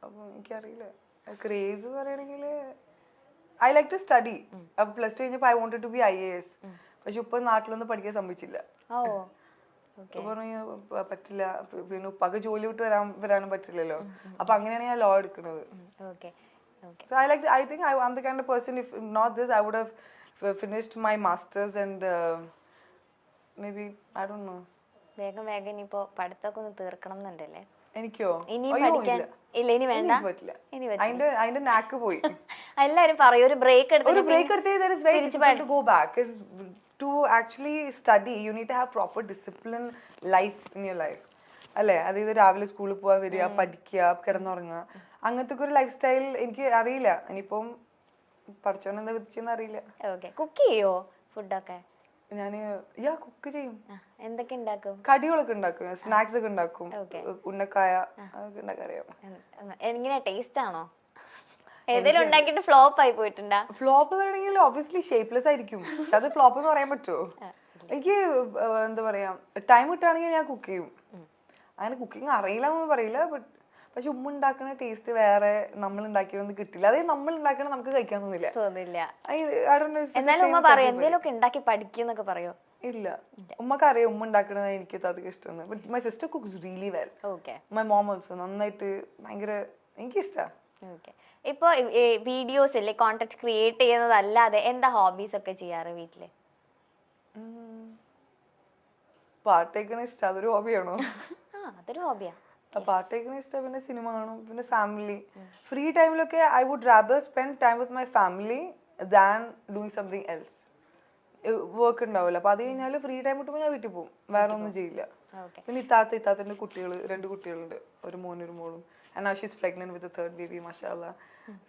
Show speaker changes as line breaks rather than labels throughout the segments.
അപ്പൊ എനിക്കറിയില്ല ക്രേസ് പറയണെങ്കിൽ ഐ ലൈക്ക് ടു സ്റ്റഡി. അപ്പൊ പ്ലസ് ടു കഴിഞ്ഞപ്പോ I wanted to be IAS. പക്ഷെ ഉപ്പ നാട്ടിലൊന്നും പഠിക്കാൻ സമ്മതിച്ചില്ല. പറഞ്ഞു പറ്റില്ല, പിന്നെ ഉപ്പാക്ക് ജോലി വിട്ട് വരാനും പറ്റില്ലല്ലോ. അപ്പൊ അങ്ങനെയാണ് ഞാൻ ലോ എടുക്കുന്നത്. So I think I'm the kind of person, if not this, I would have finished my masters and maybe I don't know.
വേഗം ഇനിയിപ്പോ പഠിത്തമൊക്കെ ഒന്ന് തീർക്കണം എന്നുണ്ടല്ലേ?
എനിക്കോ?
ഇനി പഠിക്കാൻ ഇല്ല, ഇനി വേണ്ട,
അതിന്റെ നാക്ക് പോയി.
എല്ലാരും പറയും ഒരു ബ്രേക്ക്
എടുത്ത് go back. To actually study, you need to have proper discipline life in your life. അല്ലേ? അതായത് രാവിലെ സ്കൂളിൽ പോവാ, വരിക, പഠിക്കുക, കിടന്നുറങ്ങുക, അങ്ങനത്തെ ഒരു ലൈഫ് സ്റ്റൈൽ എനിക്ക് അറിയില്ല. ഇനിയിപ്പം പഠിച്ചോണ്ട് എന്താ വിധിച്ചെന്ന് അറിയില്ല.
കുക്ക് ചെയ്യോ? ഫുഡൊക്കെ
ഞാന് കുക്ക് ചെയ്യും.
എന്തൊക്കെ ഉണ്ടാക്കും?
കടികളൊക്കെ ഉണ്ടാക്കും, സ്നാക്സ് ഒക്കെ ഉണ്ടാക്കും, ഉന്നക്കായ അതൊക്കെ ഉണ്ടാക്കാൻ അറിയാം.
എങ്ങനെയാ, ടേസ്റ്റ് ആണോ? ഏതെങ്കിലും ഉണ്ടാക്കിട്ട് ഫ്ലോപ്പ് ആയി പോയിട്ടുണ്ടാ?
ഫ്ലോപ്പ് പറയണെങ്കിൽ ഒബ്വിയസ്ലി ഷേപ്പ്ലെസ് ആയിരിക്കും. പക്ഷെ അത് ഫ്ലോപ്പ് എന്ന് പറയാൻ പറ്റുമോ? എനിക്ക് എന്താ പറയാ, ടൈം കിട്ടുകയാണെങ്കിൽ ഞാൻ കുക്ക് ചെയ്യും. അങ്ങനെ കുക്കിംഗ് അറിയില്ല എന്നൊന്നും പറയില്ല. പക്ഷെ ഉമ്മ ഉണ്ടാക്കുന്ന ടേസ്റ്റ് വേറെ, നമ്മൾ ഉണ്ടാക്കിയൊന്നും കിട്ടില്ല. അതായത് നമ്മൾ ഉണ്ടാക്കണ നമുക്ക് കഴിക്കാൻ തോന്നില്ല. ഇല്ല, ഉമ്മക്ക് അറിയാം ഉമ്മ ഉണ്ടാക്കണത് എനിക്ക് അധികം ഇഷ്ടമാണ്. But my sister cooks really well. My mom also നന്നായിട്ട്, ഭയങ്കര എനിക്കിഷ്ടമാണ്.
ഇപ്പൊ വീഡിയോസ് അല്ലേ, കോണ്ടന്റ് ക്രിയേറ്റ് ചെയ്യുന്നതല്ലാതെ എന്താ ഹോബീസ് ഒക്കെ ചെയ്യാറ് വീട്ടില്?
പാട്ടേക്കണ ഇഷ്ടം, അതൊരു ഹോബിയാണോ?
അതൊരു ഹോബിയാ.
പാട്ടേക്കണ ഇഷ്ടം, പിന്നെ സിനിമ കാണും, പിന്നെ ഫാമിലി. ഫ്രീ ടൈമിലൊക്കെ I would rather spend time with my family than doing something else. Work ഉണ്ടാവില്ല. അപ്പൊ അത് കഴിഞ്ഞാല് ഫ്രീ ടൈം കിട്ടുമ്പോൾ ഞാൻ വീട്ടിൽ പോകും, വേറെ ഒന്നും ചെയ്യില്ല. പിന്നെ ഇത്താത്തന്റെ കുട്ടികള്, 2 കുട്ടികളുണ്ട്, ഒരു മോനും ഒരു മോളും. And now she's pregnant with the 3rd baby, mashallah.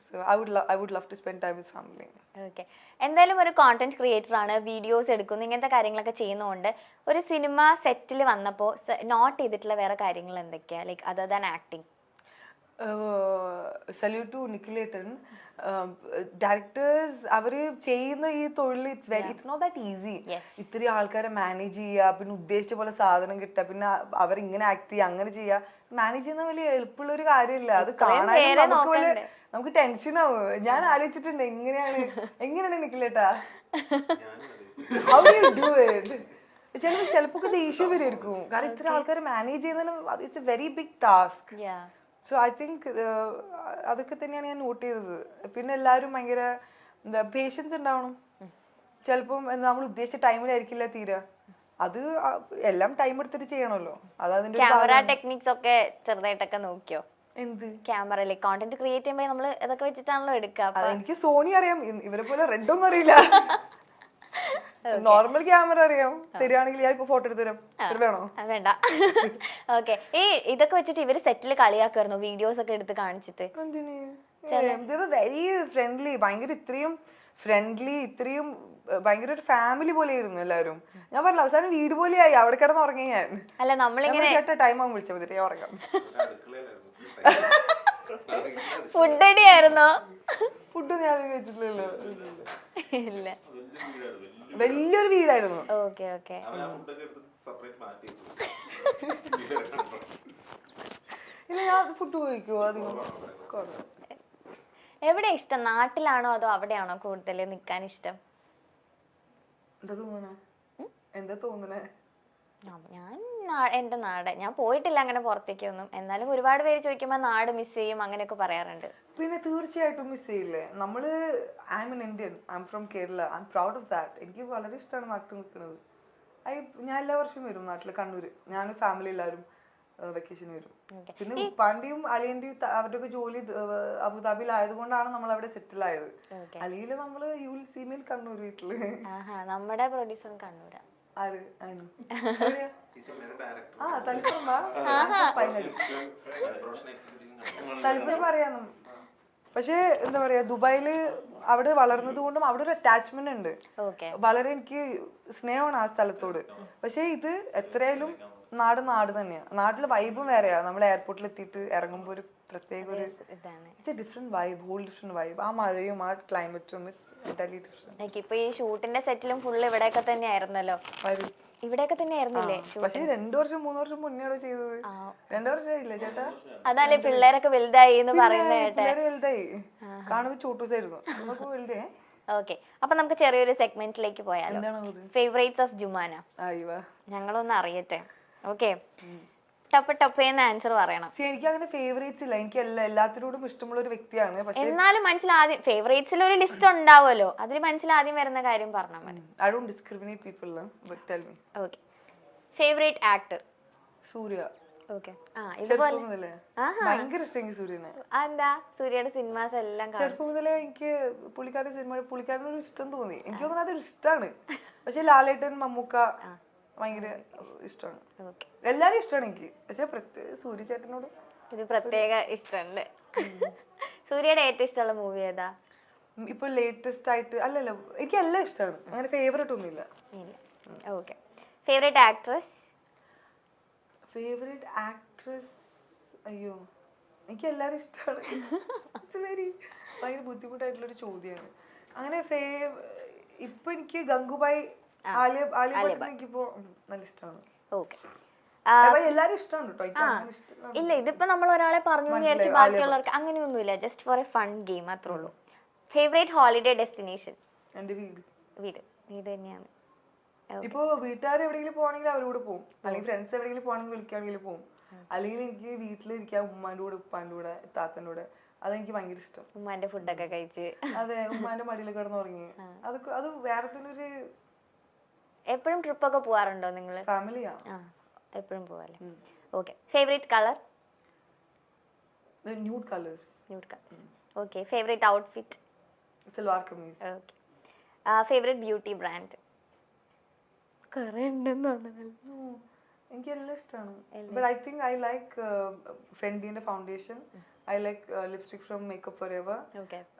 So I would love to spend time with family.
Okay. എന്തായാലും ഒരു കോണ്ടന്റ് ക്രിയേറ്റർ ആണ്, വീഡിയോസ് എടുക്കുന്നു, ഇങ്ങനത്തെ കാര്യങ്ങളൊക്കെ ചെയ്യുന്നതുകൊണ്ട് ഒരു സിനിമ സെറ്റിൽ വന്നപ്പോ നോട്ട് ചെയ്തിട്ടുള്ള വേറെ കാര്യങ്ങൾ എന്തൊക്കെയാ, like other than acting?
Salute to നിഖിലേട്ടൻ. ഡയറക്ടേഴ്സ് അവര് ചെയ്യുന്ന ഈ തൊഴിൽ ഇറ്റ്സ് നോട്ട് ദാറ്റ് ഈസി. ഇത്രയും ആൾക്കാരെ മാനേജ് ചെയ്യുക, പിന്നെ ഉദ്ദേശിച്ച പോലെ സാധനം കിട്ടുക, പിന്നെ അവരിങ്ങനെ ആക്ട് ചെയ്യുക, അങ്ങനെ ചെയ്യുക. മാനേജ് ചെയ്യുന്ന വലിയ എളുപ്പമുള്ള ഒരു കാര്യമില്ല. അത് കാണാൻ നമുക്ക് ടെൻഷൻ ആവും. ഞാൻ ആലോചിച്ചിട്ടുണ്ട് എങ്ങനെയാണ് നിഖിലേട്ടാ, how do you do it? ചിലപ്പോ ദേഷ്യം വരുമായിരിക്കും, കാരണം ഇത്ര ആൾക്കാരെ മാനേജ് ചെയ്യുന്നതിന് it's a very big task. So I think അതൊക്കെ തന്നെയാണ് ഞാൻ നോട്ട് ചെയ്തത്. പിന്നെ എല്ലാവരും ഭയങ്കര എന്താ പേഷ്യൻസ് ഉണ്ടാവണം. ചിലപ്പം നമ്മൾ ഉദ്ദേശിച്ച ടൈമിലായിരിക്കില്ല തീരെ, അത് എല്ലാം ടൈം എടുത്തിട്ട് ചെയ്യണമല്ലോ. അതതിന്റെ
ക്യാമറ ടെക്നിക്സ് ഒക്കെ ചെറുതായിട്ടൊക്കെ നോക്കിയോ?
എന്ത്
ക്യാമറയിലെ കോണ്ടന്റ് ക്രിയേറ്റ് ചെയ്യുമ്പോൾ നമ്മള് ഇതൊക്കെ വെച്ചിട്ടാണല്ലോ എടുക്കുക.
എനിക്ക് സോണി അറിയാം, ഇവരെ പോലെ റെഡ് ഒന്നും അറിയില്ല. നോർമൽ ക്യാമറ അറിയാം. തരുവാണെങ്കിൽ ഞാൻ ഇപ്പൊ ഫോട്ടോ എടുത്ത് തരാം, വേണോ?
വേണ്ട. ഓക്കെ. ഈ ഇതൊക്കെ വെച്ചിട്ട് ഇവര് സെറ്റില് കളിയാക്കായിരുന്നു, വീഡിയോസ് ഒക്കെ എടുത്ത് കാണിച്ചിട്ട്.
വെരി ഫ്രണ്ട്ലി, ഭയങ്കര ഇത്രയും ഫ്രണ്ട്ലി, ഇത്രയും ഭയങ്കര ഒരു ഫാമിലി പോലെ ആയിരുന്നു എല്ലാവരും. ഞാൻ പറഞ്ഞില്ല, അവസാനം വീട് പോലെയായി. അവിടെ കിടന്ന് ഉറങ്ങി ഞാൻ.
അല്ല, നമ്മളിങ്ങനെ
ടൈം ആകുമ്പോൾ വിളിച്ചാൽ മതി, ഞാൻ ഉറങ്ങാം.
ഫുഡ് അടിയായിരുന്നോ?
ഫുഡ് ഞാൻ വെച്ചിട്ടില്ലല്ലോ.
ഇല്ല,
വലിയൊരു വീടായിരുന്നു.
Okay okay.
ഇല്ല, ഞാൻ ഫുഡ് കഴിക്കുമോ അധികം?
എവിടെ ഇഷ്ടം, നാട്ടിലാണോ അതോ അവിടെയാണോ കൂടുതൽ നിക്കാൻ ഇഷ്ടം?
എന്താ തോന്നണേ?
ഞാൻ എന്റെ നാട്, ഞാൻ പോയിട്ടില്ല അങ്ങനെ പുറത്തേക്കൊന്നും. എന്നാലും ഒരുപാട് പേര് ചോദിക്കുമ്പോ നാട് മിസ് ചെയ്യും അങ്ങനെയൊക്കെ പറയാറുണ്ട്.
പിന്നെ തീർച്ചയായിട്ടും മിസ് ചെയ്യില്ലേ നമ്മള്. I M an Indian, I am from Kerala, I am proud of that. എനിക്ക് വളരെ ഇഷ്ടമാണ് നാട്ടിൽ നിൽക്കുന്നത്. ഞാൻ എല്ലാ വർഷവും വരും നാട്ടില്, കണ്ണൂര്. ഞാനും ഫാമിലി എല്ലാവരും വെക്കേഷൻ വരും. പിന്നെ ഉപ്പാന്റെയും അളിയന്റെയും അവരുടെ ഒക്കെ ജോലി അബുദാബിയിൽ ആയതുകൊണ്ടാണ് നമ്മൾ അവിടെ സെറ്റിൽ ആയത്. അല്ലെങ്കിൽ നമ്മള് you will see me in Kannur വീട്ടില്.
നമ്മുടെ പ്രൊഡ്യൂസർ കണ്ണൂരാ.
തലപ്പുറം പറയാനും. പക്ഷെ എന്താ പറയാ, ദുബായില് അവിടെ വളർന്നത് കൊണ്ടും അവിടെ ഒരു അറ്റാച്ച്മെന്റ് ഉണ്ട്. വളരെ എനിക്ക് സ്നേഹമാണ് ആ സ്ഥലത്തോട്. പക്ഷെ ഇത് എത്രയായാലും നാട് തന്നെയാ. നാട്ടിലെ വൈബും വേറെയാ. നമ്മൾ എയർപോർട്ടിൽ എത്തിയിട്ട് ഇറങ്ങുമ്പോ ഒരു പ്രത്യേക ഒരു it's a different vibe, whole different vibe. ആ മഴയും ആ ക്ലൈമറ്റും ഇറ്റ്സ് എൻറ്റയർലി ഡിഫറെന്റ്.
ഇപ്പൊ ഈ ഷൂട്ടിന്റെ സെറ്റിലും ഫുള്ള് ഇവിടെയൊക്കെ തന്നെ ആയിരുന്നല്ലോ. ഇവിടെയൊക്കെ തന്നെ ആയിരുന്നില്ലേ
പക്ഷെ 2 വർഷം 3 വർഷം മുന്നേ ചെയ്തത്. 2 വർഷമായില്ലേ ചേട്ടാ?
അതല്ലേ പിള്ളേരൊക്കെ വലുതായി എന്ന് പറയുന്ന കേട്ടെ.
വലുതായി കാണുമ്പോ ചോട്ടൂസായിരുന്നു, നമുക്ക് വലുതേ.
ഓക്കെ, അപ്പൊ നമുക്ക് ചെറിയൊരു സെഗ്മെന്റിലേക്ക് പോയാലോ? Favourites of Jumana. ഞങ്ങളൊന്ന് അറിയട്ടെ. ഓക്കെ, ടപ്പേന്ന് ആൻസർ പറയണം.
എനിക്ക് അങ്ങനെ ഫേവറേറ്റ്സ് ഇല്ല, എനിക്ക് എല്ലാത്തിനോടും ഇഷ്ടമുള്ള ഒരു വ്യക്തിയാണ്.
എന്നാലും മനസ്സിലാദ്യം ഫേവറേറ്റ്സിൽ ഒരു ലിസ്റ്റ് ഉണ്ടാവുമല്ലോ, അതിൽ മനസ്സിലാദ്യം വരുന്ന കാര്യം പറഞ്ഞാൽ മതി.
I don't discriminate people, but tell me.
Okay, favorite actor?
Surya.
Okay, ഇതുപോലെ
ഭയങ്കര ഇഷ്ടം സൂര്യനെ.
എന്താ സൂര്യയുടെ സിനിമാസ് എല്ലാം
ചെറുപ്പം മുതലേ എനിക്ക് പുള്ളിക്കാരനൊരു ഇഷ്ടം തോന്നി. എനിക്ക് തോന്നുന്നത് അതൊരു ഇഷ്ടമാണ്. പക്ഷെ ലാലേട്ടൻ, മമ്മൂക്ക ഭയങ്കര ഇഷ്ടമാണ്. എല്ലാരും ഇഷ്ടമാണ് എനിക്ക്, പക്ഷെ സൂര്യ ചേട്ടനോട്
ഒരു പ്രത്യേക ഇഷ്ടമുണ്ട്. സൂര്യയുടെ ഏറ്റവും ഇഷ്ടമുള്ള മൂവി ഏതാ
ഇപ്പൊ ലേറ്റസ്റ്റ് ആയിട്ട്? അല്ലല്ലോ, എനിക്ക് എല്ലാം ഇഷ്ടമാണ്, അങ്ങനെ ഫേവറേറ്റ് ഒന്നുമില്ല.
Okay, favourite actress?
Favourite actress, അയ്യോ എനിക്ക് എല്ലാരും ഇഷ്ടമാണ്. ഭയങ്കര ബുദ്ധിമുട്ടായിട്ടുള്ളൊരു ചോദ്യമാണ്. അങ്ങനെ ഇപ്പൊ എനിക്ക് ഗംഗുബായി, ആലിയ എനിക്കിപ്പോ നല്ല ഇഷ്ടമാണ്. എല്ലാരും ഇഷ്ടമാണ് കേട്ടോ.
ഇല്ല, ഇതിപ്പോ നമ്മൾ ഒരാളെ പറഞ്ഞു വിചാരിച്ചു ബാക്കിയുള്ളവർക്ക് അങ്ങനെയൊന്നുമില്ല, just for A fun game അത്രേ ഉള്ളൂ. Favourite holiday destination?
എന്റെ വീട്.
വീട് തന്നെയാണ്.
ഇപ്പൊ വീട്ടുകാർ എവിടെയെങ്കിലും പോകണമെങ്കിൽ അവരോട് പോകും, അല്ലെങ്കിൽ ഫ്രണ്ട്സ് എവിടെയെങ്കിലും പോകണമെങ്കിൽ വിളിക്കുകയാണെങ്കിൽ പോകും. അല്ലെങ്കിൽ എനിക്ക് വീട്ടിലിരിക്കാം ഉമ്മാന്റെ കൂടെ, ഉപ്പാന്റെ കൂടെ, താത്തന്റെ കൂടെ. അതെനിക്ക് ഭയങ്കര ഇഷ്ടം.
ഉമ്മാന്റെ ഫുഡൊക്കെ കഴിച്ച്,
അതെ, ഉമ്മാന്റെ മടിയിൽ കിടന്നുറങ്ങി. അത് വേറെ തന്നെ ഒരു.
എപ്പോഴും ട്രിപ്പ് ഒക്കെ പോവാറുണ്ടോ നിങ്ങള്?
ഫാമിലിയാ,
എപ്പോഴും പോവാല്ലേ. Okay, favourite colour?
Nude colours.
Okay, favourite outfit?
Salwar kameez.
Okay, favourite beauty brand? കുറെ ഉണ്ടെന്ന്
എനിക്ക് എല്ലാം ഇഷ്ടമാണ്. But I think I like ഫെൻഡിന്റെ foundation. I like lipstick from Makeup Forever.